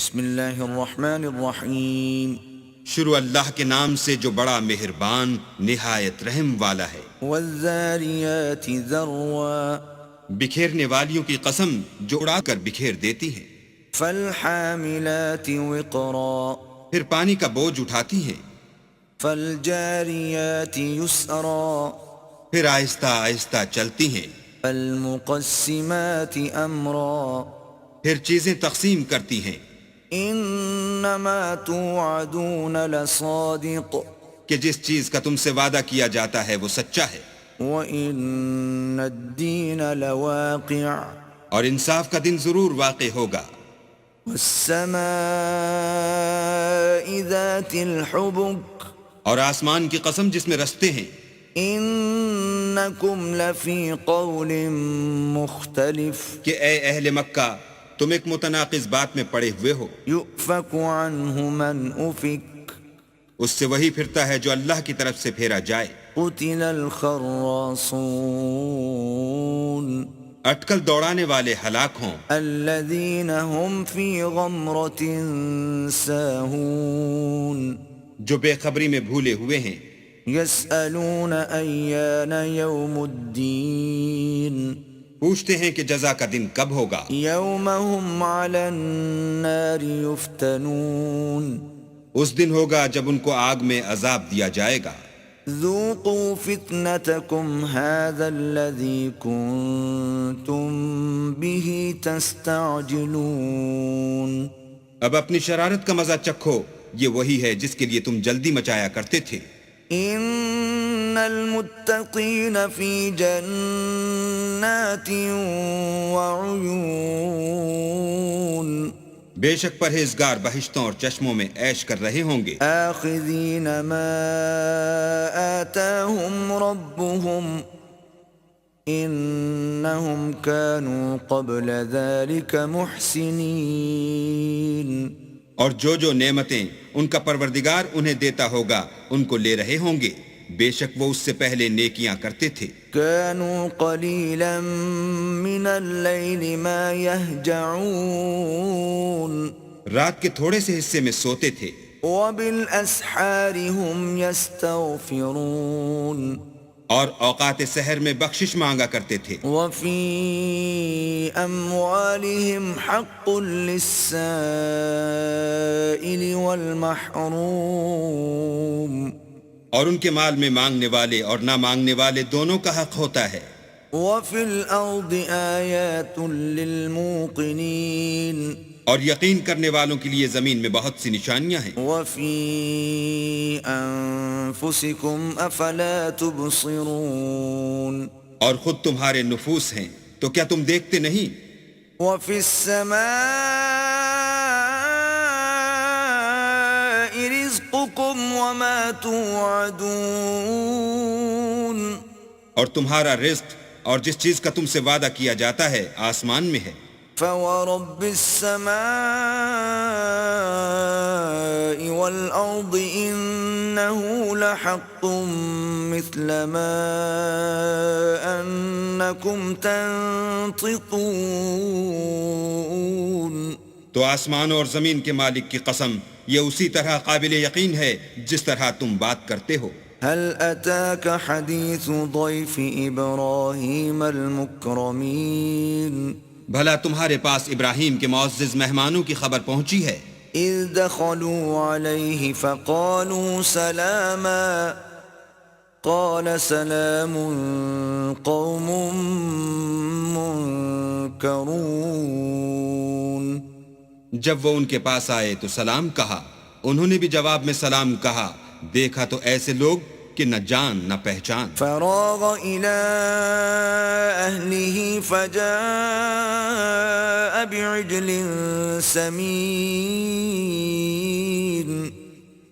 بسم اللہ الرحمن الرحیم. شروع اللہ کے نام سے جو بڑا مہربان نہایت رحم والا ہے. والذاریات ذروا بکھیرنے والیوں کی قسم جو اڑا کر بکھیر دیتی ہیں. فالحاملات وقرا پھر پانی کا بوجھ اٹھاتی ہیں. فالجاریات یسرا پھر آہستہ آہستہ چلتی ہیں. فالمقسمات امرا پھر چیزیں تقسیم کرتی ہیں. انما توعدون لصادق کہ جس چیز کا تم سے وعدہ کیا جاتا ہے وہ سچا ہے. وان الدین لواقع اور انصاف کا دن ضرور واقع ہوگا. والسماء ذات الحبك اور آسمان کی قسم جس میں رستے ہیں. انکم لفی قول مختلف کہ اے اہل مکہ تم ایک متناقض بات میں پڑے ہوئے ہو. یؤفک عنہ من افک اس سے وہی پھرتا ہے جو اللہ کی طرف سے پھیرا جائے. قتل الخراصون اٹکل دوڑانے والے ہلاک ہوں. الذین هم فی غمرۃ ساہون جو بے خبری میں بھولے ہوئے ہیں. یسألون ایان یوم الدین پوچھتے ہیں کہ جزا کا دن کب ہوگا. یوم هم علی النار یفتنون اس دن ہوگا جب ان کو آگ میں عذاب دیا جائے گا. ذوقوا فتنتکم هذا الذی کنتم به تستعجلون اب اپنی شرارت کا مزہ چکھو یہ وہی ہے جس کے لیے تم جلدی مچایا کرتے تھے. ان المتقین فی جنات وعیون بے شک پرہیزگار بہشتوں اور چشموں میں عیش کر رہے ہوں گے. آخذین ما آتاہم ربهم انہم کانوا قبل ذلک محسنین اور جو نعمتیں ان کا پروردگار انہیں دیتا ہوگا ان کو لے رہے ہوں گے. بے شک وہ اس سے پہلے نیکیاں کرتے تھے. كانوا قليلا من الليل ما يهجعون رات کے تھوڑے سے حصے میں سوتے تھے. وبالأسحار هم يستغفرون اور اوقات سحر میں بخشش مانگا کرتے تھے. وفي أموالهم حق للسائل والمحروم اور ان کے مال میں مانگنے والے اور نہ مانگنے والے دونوں کا حق ہوتا ہے. وفي الأرض آيات للموقنين اور یقین کرنے والوں کے لیے زمین میں بہت سی نشانیاں ہیں. وفي أنفسكم أفلا تبصرون اور خود تمہارے نفوس ہیں تو کیا تم دیکھتے نہیں. وفي السماء رزقكم وما توعدون اور تمہارا رزق اور جس چیز کا تم سے وعدہ کیا جاتا ہے آسمان میں ہے. فورب السماء والأرض إنه لحق مثل ما أنكم تنطقون تو آسمان اور زمین کے مالک کی قسم یہ اسی طرح قابل یقین ہے جس طرح تم بات کرتے ہو. هل أتاك حديث ضيف إبراهيم المكرمين بھلا تمہارے پاس ابراہیم کے معزز مہمانوں کی خبر پہنچی ہے. اذ دخلوا عليه فقالوا سلاما قال سلام قوم منكرون جب وہ ان کے پاس آئے تو سلام کہا. انہوں نے بھی جواب میں سلام کہا. دیکھا تو ایسے لوگ کہ نہ جان نہ پہچان. فراغ إلى أهله فجاء بعجل سمين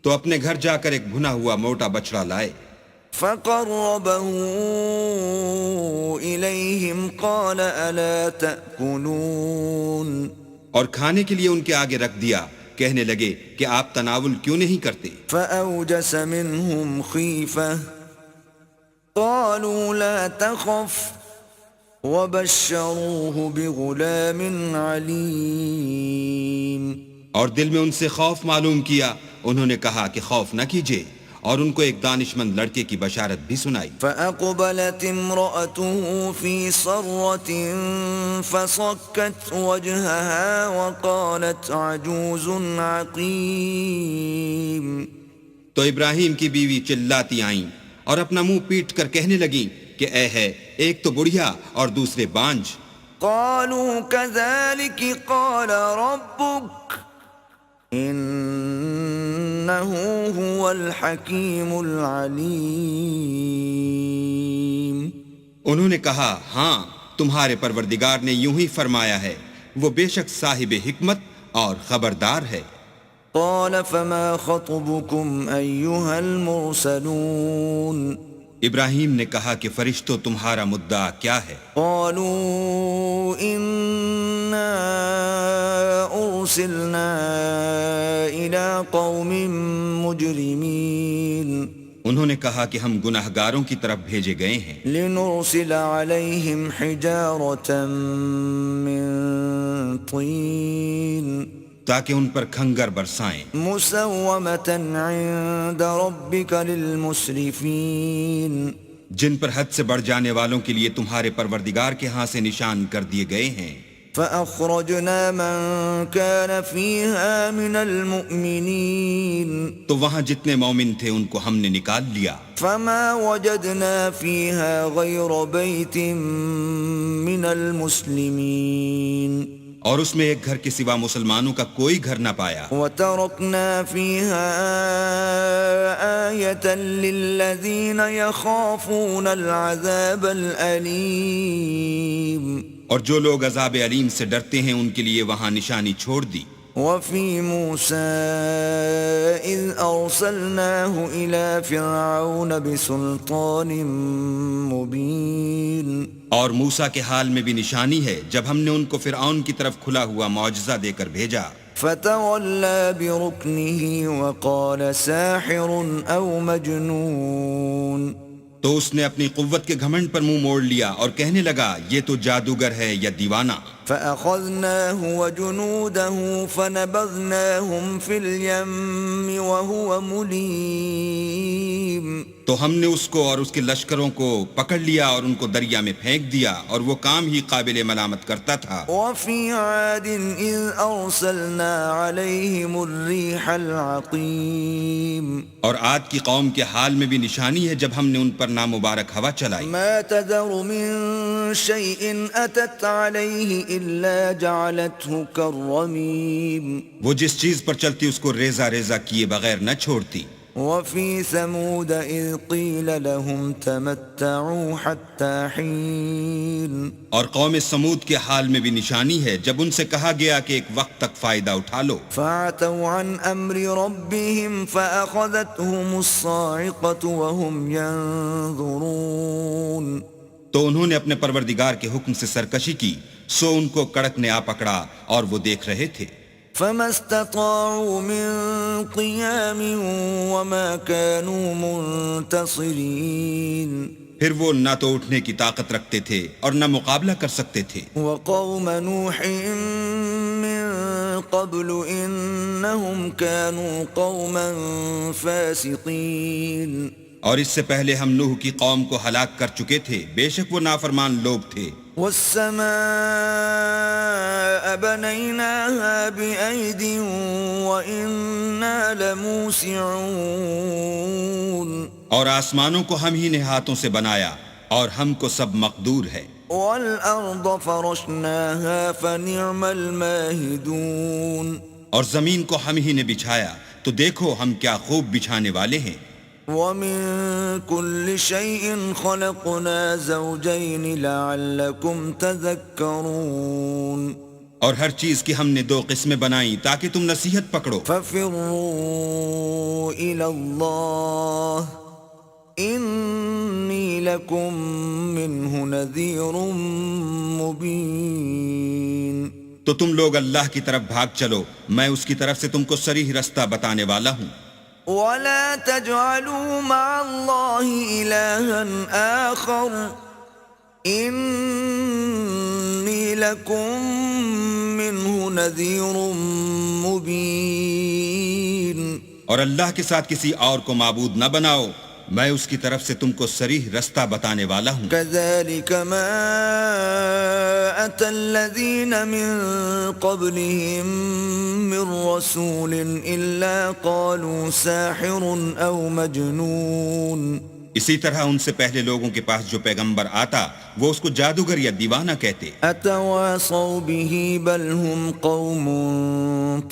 تو اپنے گھر جا کر ایک بھنا ہوا موٹا بچڑا لائے. فقربه إليهم قال ألا تأكلون اور کھانے کے لیے ان کے آگے رکھ دیا. کہنے لگے کہ آپ تناول کیوں نہیں کرتے. فأوجس منهم خيفة قالوا لا تخف وبشروه بغلام عليم اور دل میں ان سے خوف معلوم کیا، انہوں نے کہا کہ خوف نہ کیجیے، اور ان کو ایک دانشمند لڑکے کی بشارت بھی سنائی۔ فأقبلت امرأته في صرة فصكت وجهها وقالت عجوز عقيم۔ تو ابراہیم کی بیوی چلاتی آئیں اور اپنا منہ پیٹ کر کہنے لگیں کہ اے ہے، ایک تو بڑھیا اور دوسرے بانجھ۔ قالوا كذلك قال ربك إنه هو الحكيم العليم۔ انہوں نے کہا ہاں، تمہارے پروردگار نے یوں ہی فرمایا ہے، وہ بے شک صاحب حکمت اور خبردار ہے۔ قال فما خطبكم أيها المرسلون؟ ابراہیم نے کہا کہ فرشتوں تمہارا مدعا کیا ہے؟ قالوا إنا أرسلنا إلى قوم مجرمين انہوں نے کہا کہ ہم گناہگاروں کی طرف بھیجے گئے ہیں، لنرسل عليهم حجارة من طين تاکہ ان پر کھنگر برسائیں، مسومة عند ربك للمسرفين۔ جن پر حد سے بڑھ جانے والوں کے لیے تمہارے پروردگار کے ہاں سے نشان کر دیے گئے ہیں۔ فأخرجنا من كان فيها من المؤمنين تو وہاں جتنے مومن تھے ان کو ہم نے نکال لیا، فما وجدنا فيها غير بيت من المسلمين اور اس میں ایک گھر کے سوا مسلمانوں کا کوئی گھر نہ پایا، وتركنا فيها آية للذين يخافون العذاب الأليم۔ اور جو لوگ عذاب علیم سے ڈرتے ہیں ان کے لیے وہاں نشانی چھوڑ دی۔ وفي موسى إذ أرسلناه إلى فرعون بسلطان مبين۔ اور موسیٰ کے حال میں بھی نشانی ہے جب ہم نے ان کو فرعون کی طرف کھلا ہوا معجزہ دے کر بھیجا۔ فتولى بركنه وقال ساحر أو مجنون۔ تو اس نے اپنی قوت کے گھمنڈ پر منہ موڑ لیا اور کہنے لگا یہ تو جادوگر ہے یا دیوانہ۔ فأخذناه وجنوده فنبذناهم في اليم وهو مليم۔ تو ہم نے اس کو اور اس کے لشکروں کو پکڑ لیا اور ان کو دریا میں پھینک دیا، اور وہ کام ہی قابل ملامت کرتا تھا۔ وفي عاد إذ أرسلنا عليهم الريح العقيم۔ اور عاد کی قوم کے حال میں بھی نشانی ہے جب ہم نے ان پر نامبارک ہوا چلائی۔ ما تذر من شيء أتت عليه إلا جعلته كالرميم۔ وہ جس چیز پر چلتی اس کو ریزہ ریزہ کیے بغیر نہ چھوڑتی۔ وفي ثمود إذ قيل لهم تمتعوا حتى حين۔ اور قوم سمود کے حال میں بھی نشانی ہے جب ان سے کہا گیا کہ ایک وقت تک فائدہ اٹھا لو۔ فعتوا عن أمر ربهم فأخذتهم الصاعقة وهم ينظرون۔ تو انہوں نے اپنے پروردگار کے حکم سے سرکشی کی، سو ان کو کڑک نے آ پکڑا اور وہ دیکھ رہے تھے۔ فما استطاعوا من قيام وما كانوا منتصرين۔ پھر وہ نہ تو اٹھنے کی طاقت رکھتے تھے اور نہ مقابلہ کر سکتے تھے۔ وقوم نوح من قبل إنهم كانوا قوما فاسقين۔ اور اس سے پہلے ہم نوح کی قوم کو ہلاک کر چکے تھے، بے شک وہ نافرمان لوگ تھے۔ والسماء بنيناها بأيد وإنا لموسعون۔ اور آسمانوں کو ہم ہی نے ہاتھوں سے بنایا اور ہم کو سب مقدور ہے۔ والأرض فرشناها فنعم الماهدون۔ اور زمین کو ہم ہی نے بچھایا تو دیکھو ہم کیا خوب بچھانے والے ہیں۔ ومن كل شيء خلقنا زوجين لعلكم تذكرون۔ اور ہر چیز کی ہم نے دو قسمیں بنائیں تاکہ تم نصیحت پکڑو۔ ففروا إلى الله إني لكم منه نذير مبين۔ تو تم لوگ اللہ کی طرف بھاگ چلو، میں اس کی طرف سے تم کو صریح رستہ بتانے والا ہوں۔ ولا تجعلوا مع الله إلها آخر إني لكم منه نذير مبين. اور اللہ کے ساتھ کسی اور کو معبود نہ بناؤ، میں اس کی طرف سے تم کو صریح رستہ بتانے والا ہوں. كذلك ما أتى الذين من قبلهم من رسول إلا قالوا ساحر أو مجنون. اسی طرح ان سے پہلے لوگوں کے پاس جو پیغمبر آتا وہ اس کو جادوگر یا دیوانہ کہتے. أتواصوا به بل هم قوم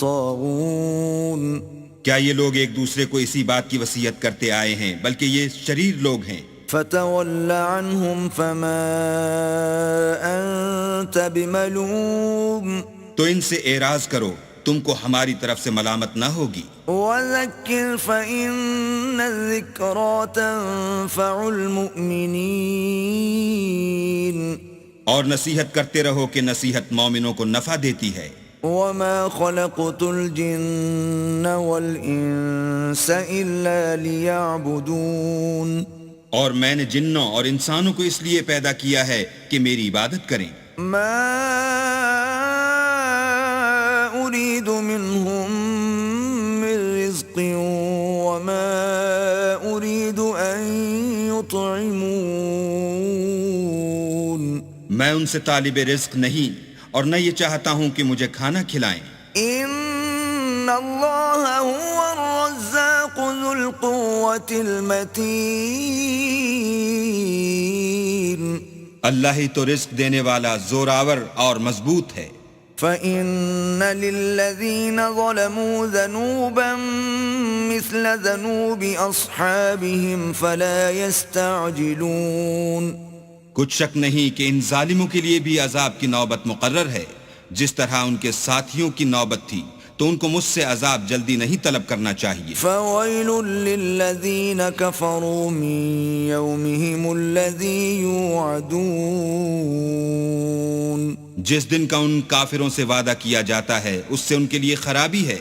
طاغون. کیا یہ لوگ ایک دوسرے کو اسی بات کی وصیت کرتے آئے ہیں، بلکہ یہ شریر لوگ ہیں. فتول عنهم فما أنت بملوم. تو ان سے اعراض کرو، تم کو ہماری طرف سے ملامت نہ ہوگی. وذكر فإن الذكرى تنفع المؤمنين. اور نصیحت کرتے رہو کہ نصیحت مومنوں کو نفع دیتی ہے. وما خلقت الجن والإنس إلا ليعبدون. اور میں نے جنوں اور انسانوں کو اس لیے پیدا کیا ہے کہ میری عبادت کریں. ما أريد منهم من رزق وما أريد أن يطعمون. میں ان سے طالب رزق نہیں اور نہ یہ چاہتا ہوں کہ مجھے کھانا کھلائیں. ان اللہ هو الرزاق ذو القوة المتین. اللہ ہی تو رزق دینے والا زوراور اور مضبوط ہے. فإن للذین ظلموا ذنوبا مثل ذنوب اصحابهم فلا يستعجلون. کچھ شک نہیں کہ ان ظالموں کے لیے بھی عذاب کی نوبت مقرر ہے، جس طرح ان کے ساتھیوں کی نوبت تھی، تو ان کو مجھ سے عذاب جلدی نہیں طلب کرنا چاہیے. فویل للذین کفروا من یومہم الذی یوعدون. جس دن کا ان کافروں سے وعدہ کیا جاتا ہے اس سے ان کے لیے خرابی ہے.